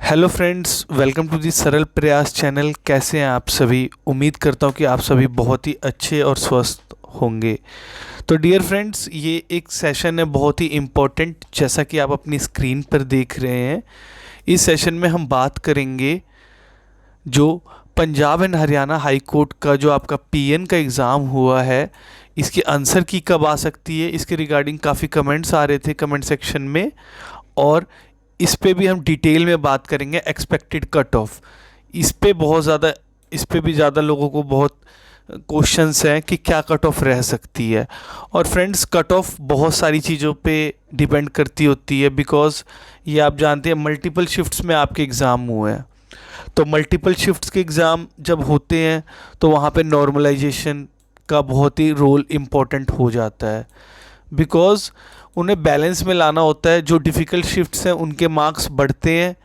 Hello friends, welcome to the Saral Prayas channel. कैसे हैं आप सभी? उम्मीद करता हूं कि आप सभी बहुत ही अच्छे और स्वस्थ होंगे। तो डियर फ्रेंड्स, ये एक सेशन है बहुत ही इम्पोर्टेंट, जैसा कि आप अपनी स्क्रीन पर देख रहे हैं। इस सेशन में हम बात करेंगे जो Punjab and Haryana high court का जो आपका पीएन का एग्ज़ाम हुआ है, इसकी आंसर की कब आ सकती है। इसके रिगार्डिंग काफ़ी कमेंट्स आ रहे थे कमेंट सेक्शन में, और इस पे भी हम डिटेल में बात करेंगे। एक्सपेक्टेड कट ऑफ, इस पे भी ज़्यादा लोगों को बहुत क्वेश्चंस हैं कि क्या कट ऑफ रह सकती है। और फ्रेंड्स, कट ऑफ बहुत सारी चीज़ों पे डिपेंड करती होती है, बिकॉज ये आप जानते हैं मल्टीपल शिफ्ट्स में आपके एग्ज़ाम हुए हैं। तो मल्टीपल शिफ्ट्स के एग्ज़ाम जब होते हैं तो वहाँ पे नॉर्मलाइजेशन का बहुत ही रोल इम्पोर्टेंट हो जाता है, बिकॉज़ उन्हें बैलेंस में लाना होता है। जो डिफ़िकल्ट शिफ्ट्स हैं उनके मार्क्स बढ़ते हैं,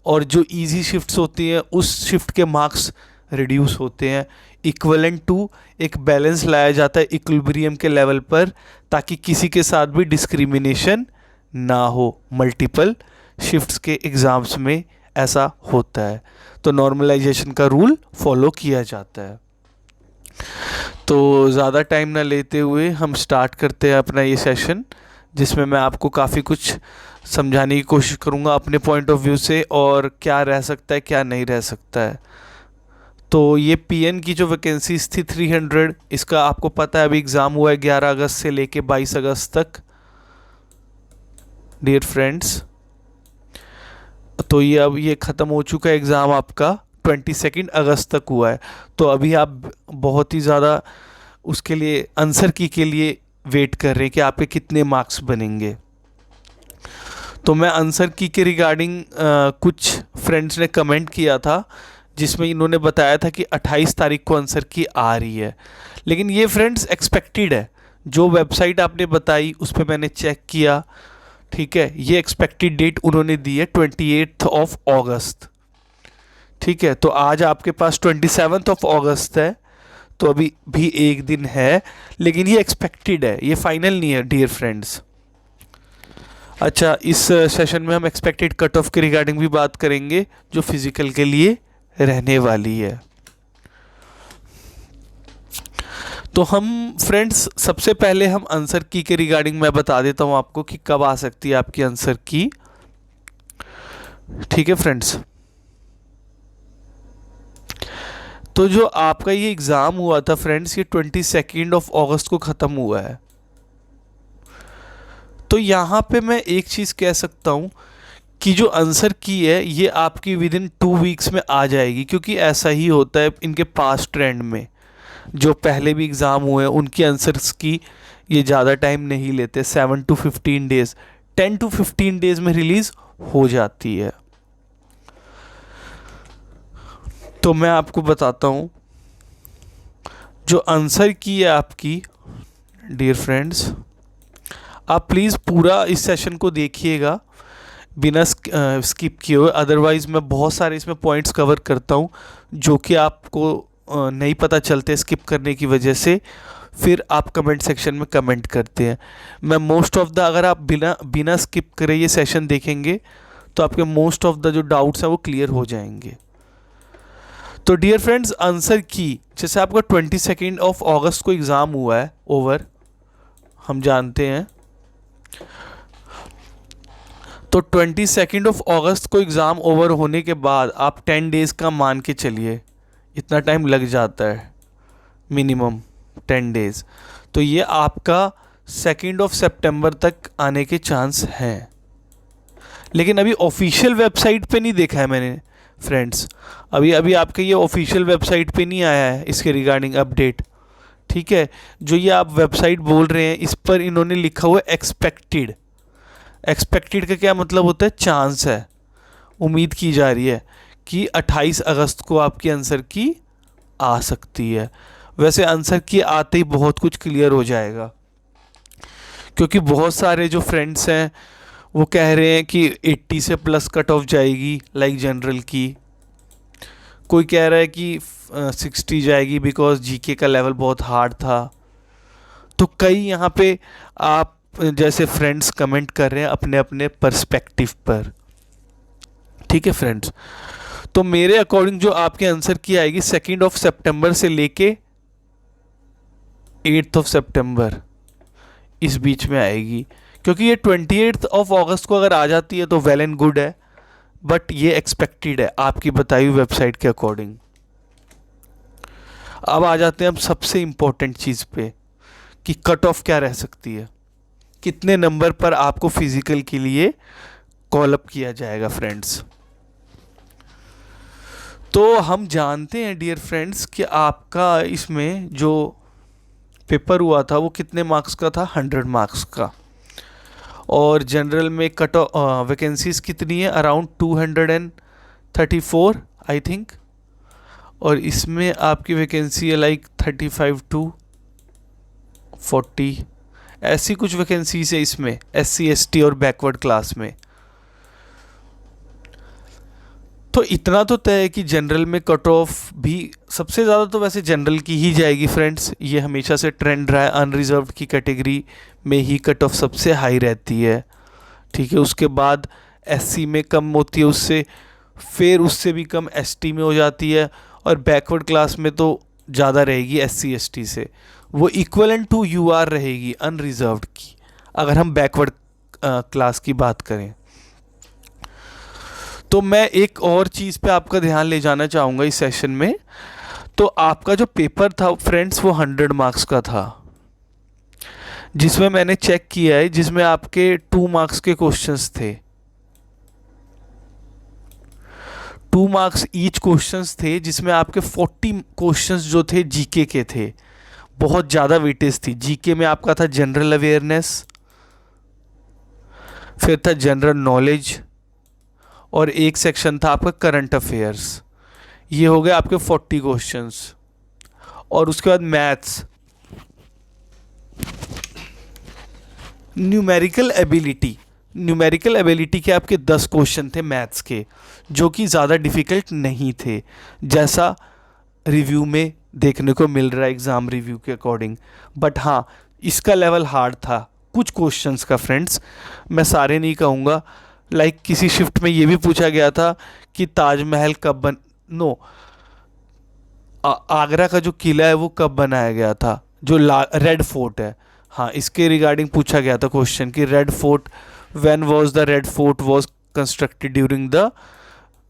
और जो इजी शिफ्ट्स होती हैं उस शिफ्ट के मार्क्स रिड्यूस होते हैं। इक्वलेंट टू एक बैलेंस लाया जाता है इक्विलिब्रियम के लेवल पर, ताकि किसी के साथ भी डिस्क्रिमिनेशन ना हो। मल्टीपल शिफ्ट्स के एग्ज़ाम्स में ऐसा होता है, तो नॉर्मलाइजेशन का रूल फॉलो किया जाता है। तो ज़्यादा टाइम ना लेते हुए हम स्टार्ट करते हैं अपना ये सेशन, जिसमें मैं आपको काफ़ी कुछ समझाने की कोशिश करूँगा अपने पॉइंट ऑफ व्यू से, और क्या रह सकता है क्या नहीं रह सकता है। तो ये पीएन की जो वैकेंसीज थी 300, इसका आपको पता है अभी एग्ज़ाम हुआ है 11 अगस्त से लेके 22 अगस्त तक, डियर फ्रेंड्स। तो ये अब ये ख़त्म हो चुका है एग्ज़ाम आपका, 22 अगस्त तक हुआ है। तो अभी आप बहुत ही ज़्यादा उसके लिए आंसर की के लिए वेट कर रहे हैं कि आपके कितने मार्क्स बनेंगे। तो मैं आंसर की के रिगार्डिंग कुछ फ्रेंड्स ने कमेंट किया था, जिसमें इन्होंने बताया था कि 28 तारीख को आंसर की आ रही है। लेकिन ये फ्रेंड्स एक्सपेक्टेड है। जो वेबसाइट आपने बताई उस पर मैंने चेक किया, ठीक है, ये एक्सपेक्टेड डेट उन्होंने दी है 28 अगस्त। ठीक है, तो आज आपके पास 27 अगस्त है, तो अभी भी एक दिन है, लेकिन ये एक्सपेक्टेड है, ये फाइनल नहीं है डियर फ्रेंड्स। अच्छा, इस सेशन में हम एक्सपेक्टेड कट ऑफ के रिगार्डिंग भी बात करेंगे, जो फिजिकल के लिए रहने वाली है। तो हम फ्रेंड्स, सबसे पहले हम आंसर की के रिगार्डिंग मैं बता देता हूं आपको कि कब आ सकती है आपकी आंसर की। ठीक है फ्रेंड्स, तो जो आपका ये एग्ज़ाम हुआ था फ्रेंड्स, ये 22 अगस्त को ख़त्म हुआ है। तो यहाँ पे मैं एक चीज़ कह सकता हूँ कि जो आंसर की है ये आपकी विद इन 2 वीक्स में आ जाएगी, क्योंकि ऐसा ही होता है इनके पास ट्रेंड में। जो पहले भी एग्ज़ाम हुए हैं उनकी आंसर्स की ये ज़्यादा टाइम नहीं लेते, 7 to 15 डेज़, 10 to 15 डेज़ में रिलीज़ हो जाती है। तो मैं आपको बताता हूँ जो आंसर की है आपकी, डियर फ्रेंड्स, आप प्लीज़ पूरा इस सेशन को देखिएगा बिना स्किप किए हुए। अदरवाइज़ मैं बहुत सारे इसमें पॉइंट्स कवर करता हूँ जो कि आपको नहीं पता चलते स्किप करने की वजह से, फिर आप कमेंट सेक्शन में कमेंट करते हैं। मैं मोस्ट ऑफ द, अगर आप बिना स्किप करे ये सेशन देखेंगे तो आपके मोस्ट ऑफ द जो डाउट्स हैं वो क्लियर हो जाएंगे। तो डियर फ्रेंड्स, आंसर की, जैसे आपका 22 अगस्त को एग्ज़ाम हुआ है ओवर, हम जानते हैं। तो 22 अगस्त को एग्ज़ाम ओवर होने के बाद आप 10 डेज़ का मान के चलिए, इतना टाइम लग जाता है, मिनिमम 10 डेज़। तो ये आपका 2 सितंबर तक आने के चांस हैं। लेकिन अभी ऑफिशियल वेबसाइट पे नहीं देखा है मैंने फ्रेंड्स, अभी अभी आपके ये ऑफिशियल वेबसाइट पे नहीं आया है इसके रिगार्डिंग अपडेट। ठीक है, जो ये आप वेबसाइट बोल रहे हैं इस पर इन्होंने लिखा हुआ है एक्सपेक्टेड। एक्सपेक्टेड का क्या मतलब होता है? चांस है, उम्मीद की जा रही है कि 28 अगस्त को आपकी आंसर की आ सकती है। वैसे आंसर की आते ही बहुत कुछ क्लियर हो जाएगा, क्योंकि बहुत सारे जो फ्रेंड्स हैं वो कह रहे हैं कि 80 से प्लस कट ऑफ जाएगी लाइक जनरल की। कोई कह रहा है कि 60 जाएगी बिकॉज जीके का लेवल बहुत हार्ड था। तो कई यहाँ पे आप जैसे फ्रेंड्स कमेंट कर रहे हैं अपने अपने पर्सपेक्टिव पर। ठीक है फ्रेंड्स। तो मेरे अकॉर्डिंग जो आपके आंसर की आएगी 2 सितंबर से लेके 8 सितंबर, इस बीच में आएगी, क्योंकि ये 28 अगस्त को अगर आ जाती है तो वेल एंड गुड है, बट ये एक्सपेक्टेड है आपकी बताई हुई वेबसाइट के अकॉर्डिंग। अब आ जाते हैं हम सबसे इम्पोर्टेंट चीज़ पे कि कट ऑफ क्या रह सकती है, कितने नंबर पर आपको फिजिकल के लिए कॉल अप किया जाएगा फ्रेंड्स। तो हम जानते हैं डियर फ्रेंड्स कि आपका इसमें जो पेपर हुआ था वो कितने मार्क्स का था, 100 मार्क्स का। और जनरल में कट वैकेंसीज कितनी है, अराउंड 234 आई थिंक। और इसमें आपकी वैकेंसी है लाइक 35 to 40, ऐसी कुछ वैकेंसीज है इसमें SC ST और बैकवर्ड क्लास में। तो इतना तो तय है कि जनरल में कट ऑफ भी सबसे ज़्यादा तो वैसे जनरल की ही जाएगी फ्रेंड्स, ये हमेशा से ट्रेंड रहा है। अनरिजर्व्ड की कैटेगरी में ही कट ऑफ सबसे हाई रहती है, ठीक है। उसके बाद SC में कम होती है उससे, फिर उससे भी कम ST में हो जाती है, और बैकवर्ड क्लास में तो ज़्यादा रहेगी SC ST से, वो इक्वलेंट टू UR रहेगी अनरिजर्व्ड की, अगर हम बैकवर्ड क्लास की बात करें। तो मैं एक और चीज़ पे आपका ध्यान ले जाना चाहूँगा इस सेशन में। तो आपका जो पेपर था फ्रेंड्स वो 100 मार्क्स का था, जिसमें मैंने चेक किया है, जिसमें आपके 2 मार्क्स के क्वेश्चंस थे, 2 मार्क्स ईच क्वेश्चंस थे, जिसमें आपके 40 क्वेश्चंस जो थे जीके के थे। बहुत ज़्यादा वेटेज थी जीके में। आपका था जनरल अवेयरनेस, फिर था जनरल नॉलेज, और एक सेक्शन था आपका करंट अफेयर्स। ये हो गए आपके 40 क्वेश्चंस। और उसके बाद मैथ्स, न्यूमेरिकल एबिलिटी के आपके 10 क्वेश्चन थे मैथ्स के, जो कि ज़्यादा डिफ़िकल्ट नहीं थे, जैसा रिव्यू में देखने को मिल रहा है एग्ज़ाम रिव्यू के अकॉर्डिंग। बट हाँ, इसका लेवल हार्ड था कुछ क्वेश्चंस का फ्रेंड्स, मैं सारे नहीं कहूँगा। लाइक किसी शिफ्ट में ये भी पूछा गया था कि ताजमहल कब आगरा का जो किला है वो कब बनाया गया था, जो रेड फोर्ट है। हाँ, इसके रिगार्डिंग पूछा गया था क्वेश्चन कि Red Fort, when was the Red Fort was constructed during the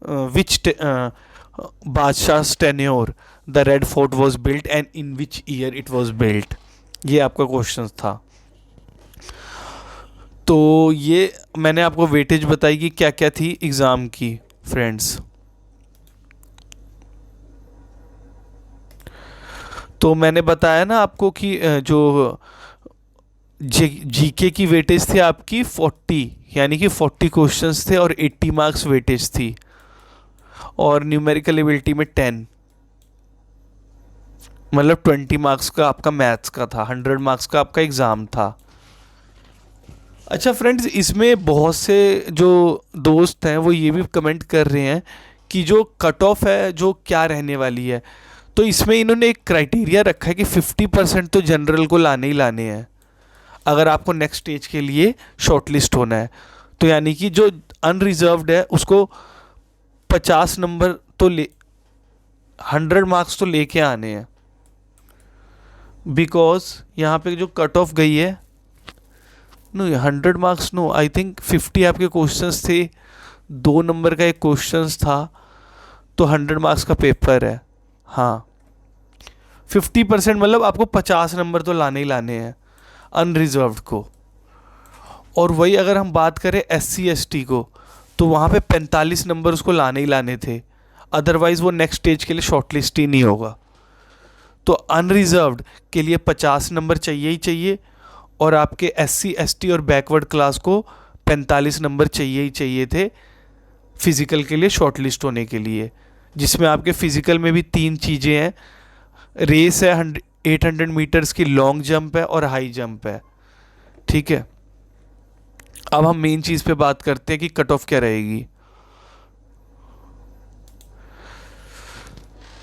which बादशाह tenure the Red Fort was built and in which year it was built. ये आपका क्वेश्चन था। तो ये मैंने आपको वेटेज बताई कि क्या क्या थी एग्ज़ाम की फ्रेंड्स। तो मैंने बताया ना आपको कि जो जीके की वेटेज थी आपकी 40, यानी कि 40 क्वेश्चंस थे और 80 मार्क्स वेटेज थी, और न्यूमेरिकल एबिलिटी में 10, मतलब 20 मार्क्स का आपका मैथ्स का था, 100 मार्क्स का आपका एग्ज़ाम था। अच्छा फ्रेंड्स, इसमें बहुत से जो दोस्त हैं वो ये भी कमेंट कर रहे हैं कि जो कट ऑफ है जो क्या रहने वाली है। तो इसमें इन्होंने एक क्राइटेरिया रखा है कि 50% तो जनरल को लाने ही लाने हैं अगर आपको नेक्स्ट स्टेज के लिए शॉर्टलिस्ट होना है। तो यानी कि जो अनरिजर्व्ड है उसको 50 नंबर तो 100 मार्क्स तो लेके आने हैं, बिकॉज यहाँ पे जो कट ऑफ गई है, no 100 marks no, I think 50 आपके क्वेश्चंस थे, 2 नंबर का एक क्वेश्चंस था, तो 100 मार्क्स का पेपर है। हाँ, 50% मतलब आपको 50 नंबर तो लाने ही लाने हैं अनरिजर्व्ड को। और वही अगर हम बात करें SC ST को, तो वहाँ पे 45 नंबर उसको लाने ही लाने थे, अदरवाइज़ वो नेक्स्ट स्टेज के लिए शॉर्टलिस्ट ही नहीं होगा। तो अनरिजर्व्ड के लिए 50 नंबर चाहिए ही चाहिए, और आपके SC ST और बैकवर्ड क्लास को 45 नंबर चाहिए ही चाहिए थे फिज़िकल के लिए शॉर्टलिस्ट होने के लिए, जिसमें आपके फ़िज़िकल में भी 3 चीज़ें हैं। रेस है 800 मीटर्स की, लॉन्ग जंप है और हाई जंप है, ठीक है। अब हम मेन चीज़ पे बात करते हैं कि कट ऑफ क्या रहेगी।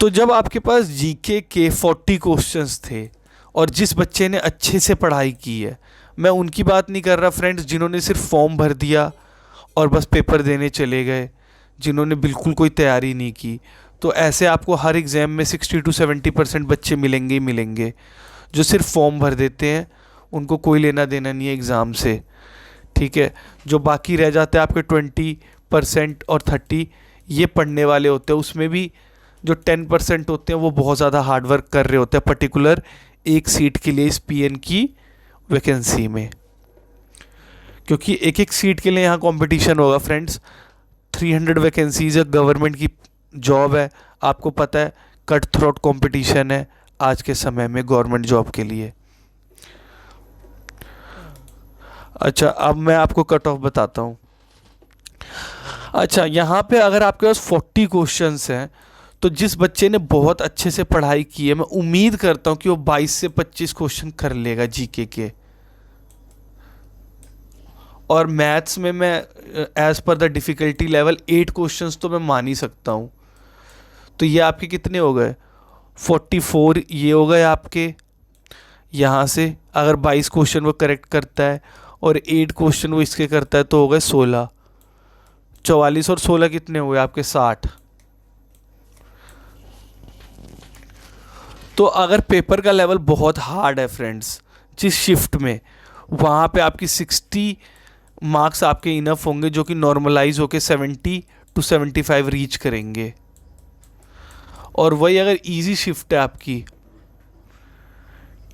तो जब आपके पास जीके के 40 क्वेश्चंस थे, और जिस बच्चे ने अच्छे से पढ़ाई की है, मैं उनकी बात नहीं कर रहा फ्रेंड्स जिन्होंने सिर्फ फॉर्म भर दिया और बस पेपर देने चले गए, जिन्होंने बिल्कुल कोई तैयारी नहीं की। तो ऐसे आपको हर एग्ज़ाम में 60 to 70% बच्चे मिलेंगे ही मिलेंगे जो सिर्फ फॉर्म भर देते हैं, उनको कोई लेना देना नहीं है एग्ज़ाम से। ठीक है, जो बाकी रह जाते हैं आपके 20% और 30, ये पढ़ने वाले होते हैं। उसमें भी जो 10% होते हैं वो बहुत ज़्यादा हार्ड वर्क कर रहे होते हैं पर्टिकुलर एक सीट के लिए इस पीएन की वैकेंसी में, क्योंकि एक एक सीट के लिए यहाँ कंपटीशन होगा फ्रेंड्स। 300 वैकेंसीज है, गवर्नमेंट की जॉब है, आपको पता है कट थ्रोट कंपटीशन है आज के समय में गवर्नमेंट जॉब के लिए। अच्छा, अब मैं आपको कट ऑफ बताता हूँ। अच्छा, यहाँ पे अगर आपके पास 40 क्वेश्चंस हैं तो जिस बच्चे ने बहुत अच्छे से पढ़ाई की है, मैं उम्मीद करता हूँ कि वो 22 से 25 क्वेश्चन कर लेगा जीके के। और मैथ्स में मैं as per the difficulty level 8 questions तो मैं मान ही सकता हूँ। तो ये आपके कितने हो गए? 44 ये हो गए आपके। यहाँ से अगर 22 क्वेश्चन वो करेक्ट करता है और 8 क्वेश्चन वो इसके करता है तो हो गए 16। 44 और 16 कितने हुए आपके? 60। तो अगर पेपर का लेवल बहुत हार्ड है फ्रेंड्स जिस शिफ्ट में, वहाँ पे आपकी 60 मार्क्स आपके इनफ होंगे जो कि नॉर्मलाइज होके 70 to 75 रीच करेंगे। और वही अगर इजी शिफ्ट है आपकी,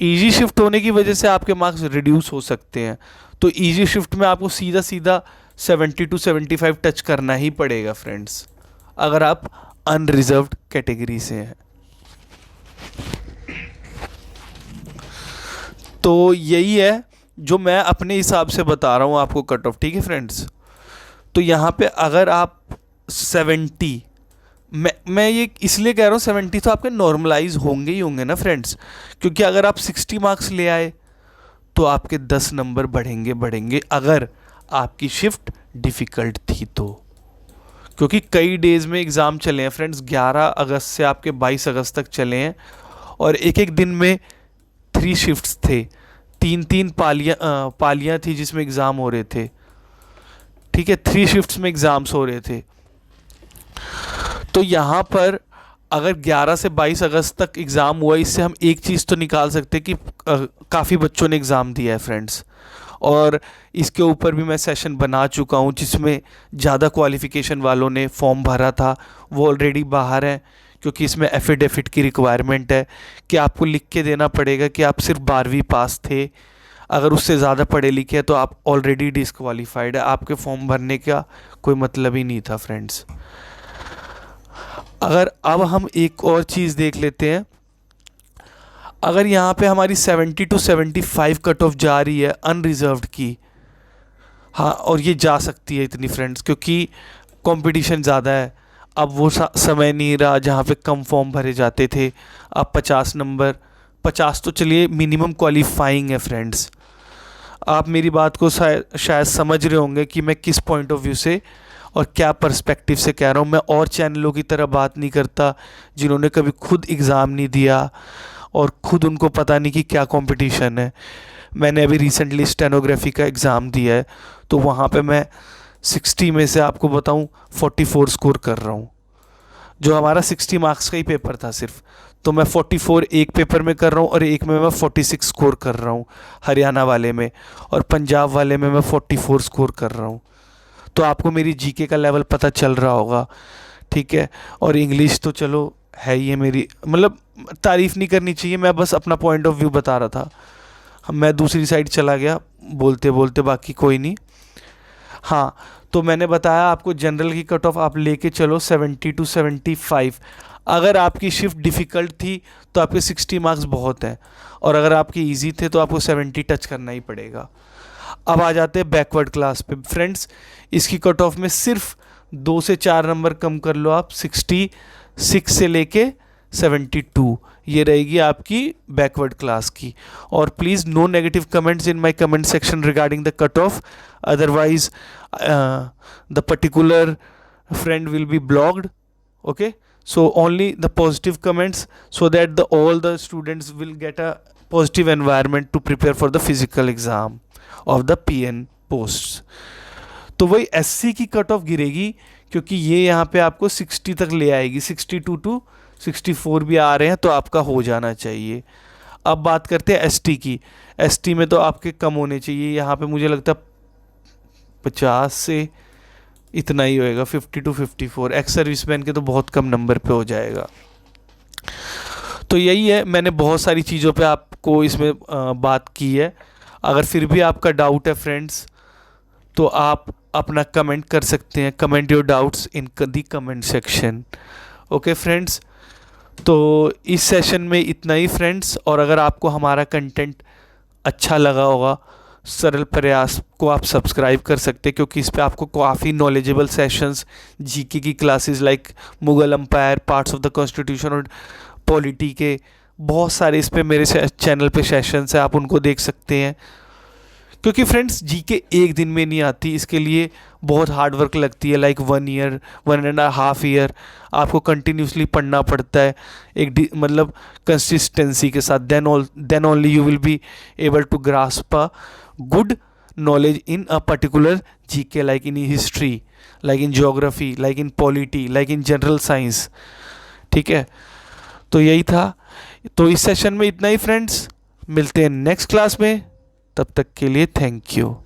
इजी शिफ्ट होने की वजह से आपके मार्क्स रिड्यूस हो सकते हैं। तो इजी शिफ्ट में आपको सीधा सीधा 70 to 75 टच करना ही पड़ेगा फ्रेंड्स, अगर आप अनरिजर्व्ड कैटेगरी से हैं। तो यही है जो मैं अपने हिसाब से बता रहा हूँ आपको कट ऑफ। ठीक है फ्रेंड्स, तो यहाँ पे अगर आप 70, मैं ये इसलिए कह रहा हूँ 70 तो आपके नॉर्मलाइज होंगे ही होंगे ना फ्रेंड्स, क्योंकि अगर आप 60 मार्क्स ले आए तो आपके 10 नंबर बढ़ेंगे बढ़ेंगे अगर आपकी शिफ्ट डिफ़िकल्ट थी तो। क्योंकि कई डेज़ में एग्ज़ाम चले हैं फ्रेंड्स, 11 अगस्त से आपके 22 अगस्त तक चले हैं और एक एक दिन में 3 शिफ्ट्स थे, 3 पालियाँ थी जिसमें एग्ज़ाम हो रहे थे। ठीक है, 3 शिफ्ट्स में एग्ज़ाम्स हो रहे थे। तो यहाँ पर अगर 11 से 22 अगस्त तक एग्ज़ाम हुआ, इससे हम एक चीज़ तो निकाल सकते हैं कि काफ़ी बच्चों ने एग्ज़ाम दिया है फ्रेंड्स। और इसके ऊपर भी मैं सेशन बना चुका हूँ जिसमें ज़्यादा क्वालिफ़िकेशन वालों ने फॉर्म भरा था, वो ऑलरेडी बाहर हैं, क्योंकि इसमें एफिडेविट की रिक्वायरमेंट है कि आपको लिख के देना पड़ेगा कि आप सिर्फ 12वीं पास थे। अगर उससे ज़्यादा पढ़े लिखे हैं तो आप ऑलरेडी डिसक्वालीफाइड है, आपके फॉर्म भरने का कोई मतलब ही नहीं था फ्रेंड्स। अगर अब हम एक और चीज़ देख लेते हैं, अगर यहाँ पे हमारी 70 to 75 कट ऑफ जा रही है अनरिजर्व्ड की, हाँ, और ये जा सकती है इतनी फ्रेंड्स क्योंकि कंपटीशन ज़्यादा है। अब वो समय नहीं रहा जहाँ पे कम फॉर्म भरे जाते थे। अब 50 नंबर, 50 तो चलिए मिनिमम क्वालिफाइंग है फ्रेंड्स। आप मेरी बात को शायद समझ रहे होंगे कि मैं किस पॉइंट ऑफ व्यू से और क्या पर्सपेक्टिव से कह रहा हूँ। मैं और चैनलों की तरह बात नहीं करता जिन्होंने कभी खुद एग्ज़ाम नहीं दिया और खुद उनको पता नहीं कि क्या कंपटीशन है। मैंने अभी रिसेंटली स्टेनोग्राफी का एग्ज़ाम दिया है, तो वहाँ पे मैं 60 में से आपको बताऊँ 44 स्कोर कर रहा हूँ, जो हमारा 60 मार्क्स का ही पेपर था सिर्फ। तो मैं 44 एक पेपर में कर रहा हूँ और एक में मैं 46 स्कोर कर रहा हूँ हरियाणा वाले में, और पंजाब वाले में मैं 44 स्कोर कर रहा हूँ। तो आपको मेरी जीके का लेवल पता चल रहा होगा। ठीक है, और इंग्लिश तो चलो है ही है मेरी, मतलब तारीफ़ नहीं करनी चाहिए, मैं बस अपना पॉइंट ऑफ व्यू बता रहा था। मैं दूसरी साइड चला गया बोलते बोलते, बाकी कोई नहीं। हाँ, तो मैंने बताया आपको जनरल की कट ऑफ आप लेके चलो 70 to 75। अगर आपकी शिफ्ट डिफ़िकल्ट थी तो आपके 60 मार्क्स बहुत हैं, और अगर आपके इजी थे तो आपको 70 टच करना ही पड़ेगा। अब आ जाते हैं बैकवर्ड क्लास पे फ्रेंड्स। इसकी कट ऑफ में सिर्फ 2 से 4 नंबर कम कर लो आप, 66 से लेके 72 ये रहेगी आपकी बैकवर्ड क्लास की। और please no negative comments in my comment section regarding the cut off, otherwise the particular friend will be blocked. Okay, so only the positive comments so that all the students will get a positive environment to prepare for the physical exam of the PN posts. तो वही SC की cut off गिरेगी क्योंकि ये यहाँ पे आपको 60 तक ले आएगी, 62 टू 64 भी आ रहे हैं तो आपका हो जाना चाहिए। अब बात करते हैं एसटी की। एसटी में तो आपके कम होने चाहिए, यहाँ पे मुझे लगता है 50 से इतना ही होएगा, 50 टू 54। एक्स सर्विसमैन के तो बहुत कम नंबर पे हो जाएगा। तो यही है, मैंने बहुत सारी चीज़ों पे आपको इसमें बात की है। अगर फिर भी आपका डाउट है फ्रेंड्स, तो आप अपना कमेंट कर सकते हैं। Comment your doubts in the comment section. Okay friends, तो इस सेशन में इतना ही फ्रेंड्स। और अगर आपको हमारा कंटेंट अच्छा लगा होगा, सरल प्रयास को आप सब्सक्राइब कर सकते हैं, क्योंकि इस पे आपको काफ़ी नॉलेजेबल सेशंस, जीके की classes like Mughal empire, parts of the constitution और पॉलिटी के बहुत सारे इस पे मेरे चैनल पे सेशंस हैं, आप उनको देख सकते हैं। क्योंकि फ्रेंड्स जीके एक दिन में नहीं आती, इसके लिए बहुत हार्ड वर्क लगती है, लाइक 1 ईयर, 1.5 ईयर आपको कंटिन्यूसली पढ़ना पड़ता है, एक मतलब कंसिस्टेंसी के साथ। Then only you will be able to grasp a good knowledge in a particular GK, like in history, like in geography, like in polity, like in general science. ठीक है, तो यही था। तो इस सेशन में इतना ही फ्रेंड्स, मिलते हैं नेक्स्ट क्लास में, तब तक के लिए थैंक यू।